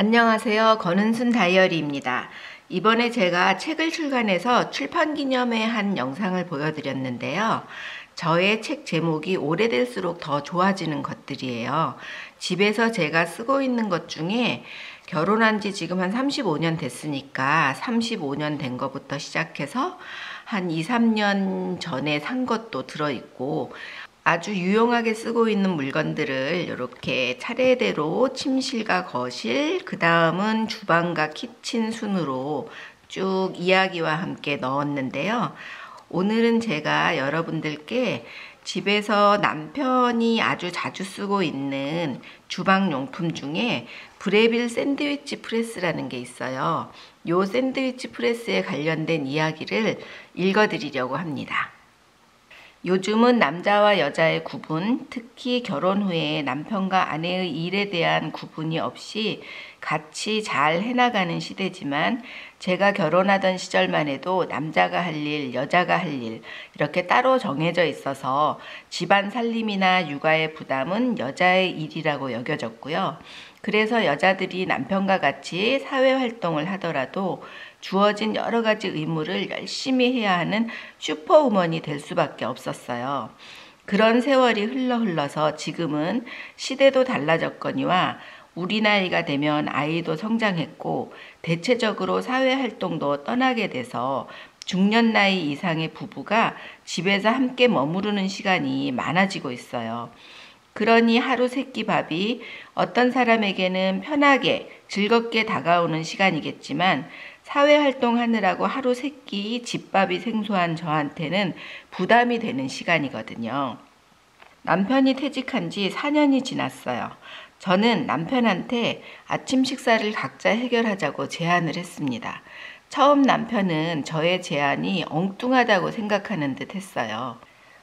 안녕하세요. 권은순 다이어리입니다. 이번에 제가 책을 출간해서 출판 기념회 한 영상을 보여드렸는데요. 저의 책 제목이 오래될수록 더 좋아지는 것들이에요. 집에서 제가 쓰고 있는 것 중에 결혼한 지 지금 한 35년 됐으니까 35년 된 것부터 시작해서 한 2, 3년 전에 산 것도 들어있고, 아주 유용하게 쓰고 있는 물건들을 이렇게 차례대로 침실과 거실, 그 다음은 주방과 키친 순으로 쭉 이야기와 함께 넣었는데요. 오늘은 제가 여러분들께 집에서 남편이 아주 자주 쓰고 있는 주방용품 중에 브레빌 샌드위치 프레스라는 게 있어요. 이 샌드위치 프레스에 관련된 이야기를 읽어드리려고 합니다. 요즘은 남자와 여자의 구분, 특히 결혼 후에 남편과 아내의 일에 대한 구분이 없이 같이 잘 해나가는 시대지만, 제가 결혼하던 시절만 해도 남자가 할 일, 여자가 할 일 이렇게 따로 정해져 있어서 집안 살림이나 육아의 부담은 여자의 일이라고 여겨졌고요. 그래서 여자들이 남편과 같이 사회활동을 하더라도 주어진 여러 가지 의무를 열심히 해야 하는 슈퍼우먼이 될 수밖에 없었어요. 그런 세월이 흘러서 지금은 시대도 달라졌거니와 우리 나이가 되면 아이도 성장했고 대체적으로 사회활동도 떠나게 돼서 중년 나이 이상의 부부가 집에서 함께 머무르는 시간이 많아지고 있어요. 그러니 하루 세끼 밥이 어떤 사람에게는 편하게 즐겁게 다가오는 시간이겠지만, 사회활동하느라고 하루 세끼 집밥이 생소한 저한테는 부담이 되는 시간이거든요. 남편이 퇴직한 지 4년이 지났어요. 저는 남편한테 아침 식사를 각자 해결하자고 제안을 했습니다. 처음 남편은 저의 제안이 엉뚱하다고 생각하는 듯 했어요.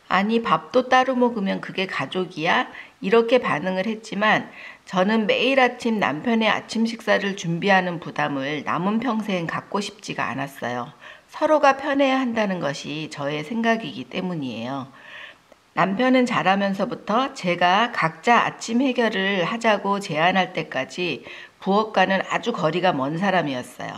아니, 밥도 따로 먹으면 그게 가족이야? 이렇게 반응을 했지만, 저는 매일 아침 남편의 아침 식사를 준비하는 부담을 남은 평생 갖고 싶지가 않았어요. 서로가 편해야 한다는 것이 저의 생각이기 때문이에요. 남편은 자라면서부터 제가 각자 아침 해결을 하자고 제안할 때까지 부엌과는 아주 거리가 먼 사람이었어요.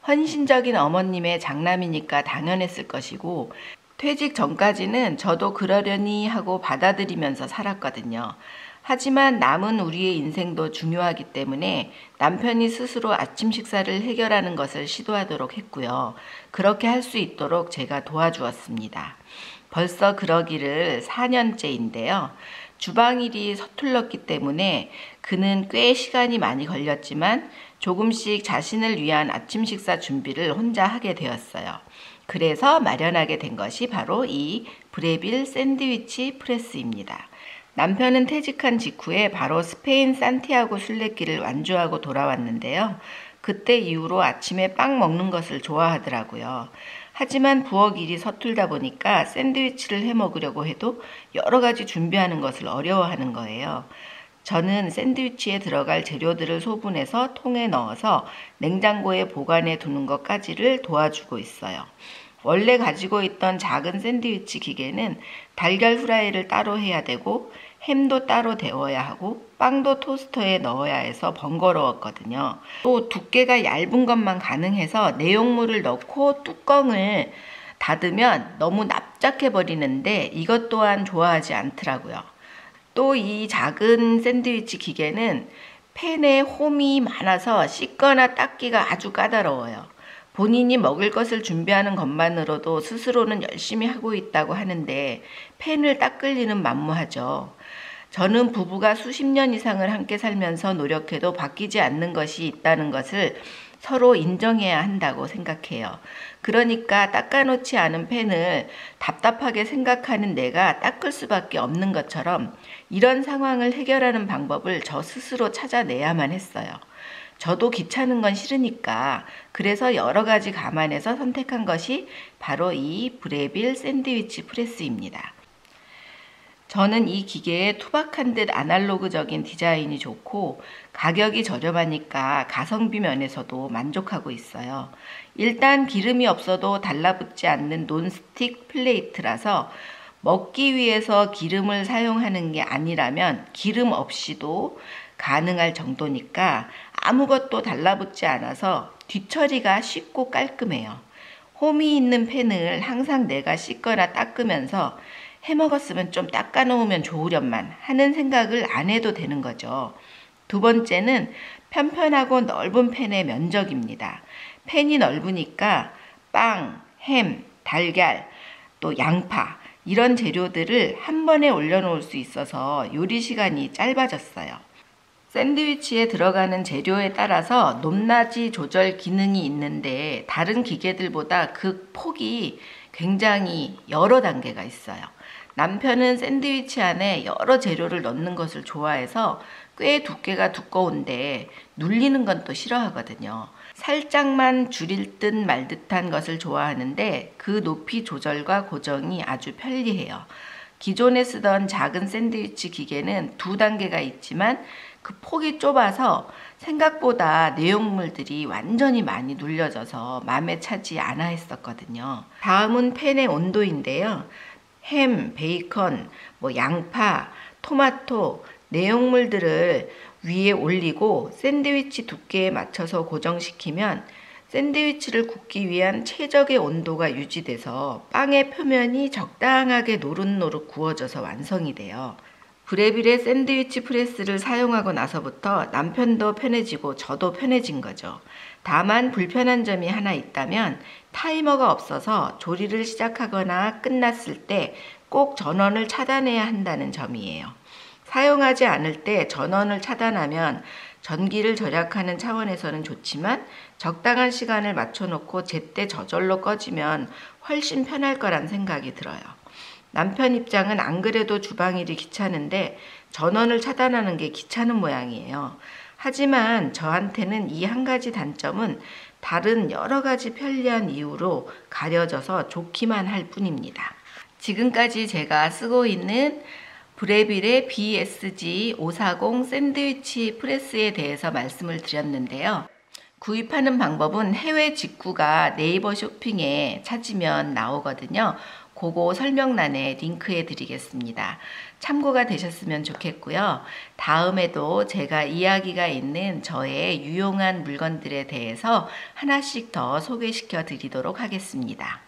헌신적인 어머님의 장남이니까 당연했을 것이고, 퇴직 전까지는 저도 그러려니 하고 받아들이면서 살았거든요. 하지만 남은 우리의 인생도 중요하기 때문에 남편이 스스로 아침 식사를 해결하는 것을 시도하도록 했고요. 그렇게 할 수 있도록 제가 도와주었습니다. 벌써 그러기를 4년째인데요. 주방 일이 서툴렀기 때문에 그는 꽤 시간이 많이 걸렸지만 조금씩 자신을 위한 아침 식사 준비를 혼자 하게 되었어요. 그래서 마련하게 된 것이 바로 이 브레빌 샌드위치 프레스입니다. 남편은 퇴직한 직후에 바로 스페인 산티아고 순례길을 완주하고 돌아왔는데요. 그때 이후로 아침에 빵 먹는 것을 좋아하더라고요. 하지만 부엌 일이 서툴다 보니까 샌드위치를 해 먹으려고 해도 여러 가지 준비하는 것을 어려워하는 거예요. 저는 샌드위치에 들어갈 재료들을 소분해서 통에 넣어서 냉장고에 보관해 두는 것까지를 도와주고 있어요. 원래 가지고 있던 작은 샌드위치 기계는 달걀 후라이를 따로 해야 되고, 햄도 따로 데워야 하고, 빵도 토스터에 넣어야 해서 번거로웠거든요. 또 두께가 얇은 것만 가능해서 내용물을 넣고 뚜껑을 닫으면 너무 납작해 버리는데 이것 또한 좋아하지 않더라고요. 또 이 작은 샌드위치 기계는 팬에 홈이 많아서 씻거나 닦기가 아주 까다로워요. 본인이 먹을 것을 준비하는 것만으로도 스스로는 열심히 하고 있다고 하는데 팬을 닦을 일은 만무하죠. 저는 부부가 수십 년 이상을 함께 살면서 노력해도 바뀌지 않는 것이 있다는 것을 서로 인정해야 한다고 생각해요. 그러니까 닦아놓지 않은 팬을 답답하게 생각하는 내가 닦을 수밖에 없는 것처럼 이런 상황을 해결하는 방법을 저 스스로 찾아내야만 했어요. 저도 귀찮은 건 싫으니까, 그래서 여러 가지 감안해서 선택한 것이 바로 이 브레빌 샌드위치 프레스입니다. 저는 이 기계의 투박한 듯 아날로그적인 디자인이 좋고 가격이 저렴하니까 가성비 면에서도 만족하고 있어요. 일단 기름이 없어도 달라붙지 않는 논스틱 플레이트라서 먹기 위해서 기름을 사용하는 게 아니라면 기름 없이도 가능할 정도니까 아무것도 달라붙지 않아서 뒤처리가 쉽고 깔끔해요. 홈이 있는 팬을 항상 내가 씻거나 닦으면서 해먹었으면 좀 닦아놓으면 좋으련만 하는 생각을 안 해도 되는 거죠. 두 번째는 편편하고 넓은 팬의 면적입니다. 팬이 넓으니까 빵, 햄, 달걀, 또 양파 이런 재료들을 한 번에 올려놓을 수 있어서 요리 시간이 짧아졌어요. 샌드위치에 들어가는 재료에 따라서 높낮이 조절 기능이 있는데 다른 기계들보다 그 폭이 굉장히 여러 단계가 있어요. 남편은 샌드위치 안에 여러 재료를 넣는 것을 좋아해서 꽤 두께가 두꺼운데 눌리는 건 또 싫어하거든요. 살짝만 줄일 듯 말 듯한 것을 좋아하는데 그 높이 조절과 고정이 아주 편리해요. 기존에 쓰던 작은 샌드위치 기계는 두 단계가 있지만 그 폭이 좁아서 생각보다 내용물들이 완전히 많이 눌려져서 마음에 차지 않아 했었거든요. 다음은 팬의 온도인데요. 햄, 베이컨, 양파, 토마토, 내용물들을 위에 올리고 샌드위치 두께에 맞춰서 고정시키면 샌드위치를 굽기 위한 최적의 온도가 유지돼서 빵의 표면이 적당하게 노릇노릇 구워져서 완성이 돼요. 브레빌의 샌드위치 프레스를 사용하고 나서부터 남편도 편해지고 저도 편해진 거죠. 다만 불편한 점이 하나 있다면 타이머가 없어서 조리를 시작하거나 끝났을 때 꼭 전원을 차단해야 한다는 점이에요. 사용하지 않을 때 전원을 차단하면 전기를 절약하는 차원에서는 좋지만 적당한 시간을 맞춰놓고 제때 저절로 꺼지면 훨씬 편할 거란 생각이 들어요. 남편 입장은 안 그래도 주방일이 귀찮은데 전원을 차단하는 게 귀찮은 모양이에요. 하지만 저한테는 이 한 가지 단점은 다른 여러 가지 편리한 이유로 가려져서 좋기만 할 뿐입니다. 지금까지 제가 쓰고 있는 브레빌의 BSG540 샌드위치 프레스에 대해서 말씀을 드렸는데요. 구입하는 방법은 해외 직구가 네이버 쇼핑에 찾으면 나오거든요. 그거 설명란에 링크해 드리겠습니다. 참고가 되셨으면 좋겠고요. 다음에도 제가 이야기가 있는 저의 유용한 물건들에 대해서 하나씩 더 소개시켜 드리도록 하겠습니다.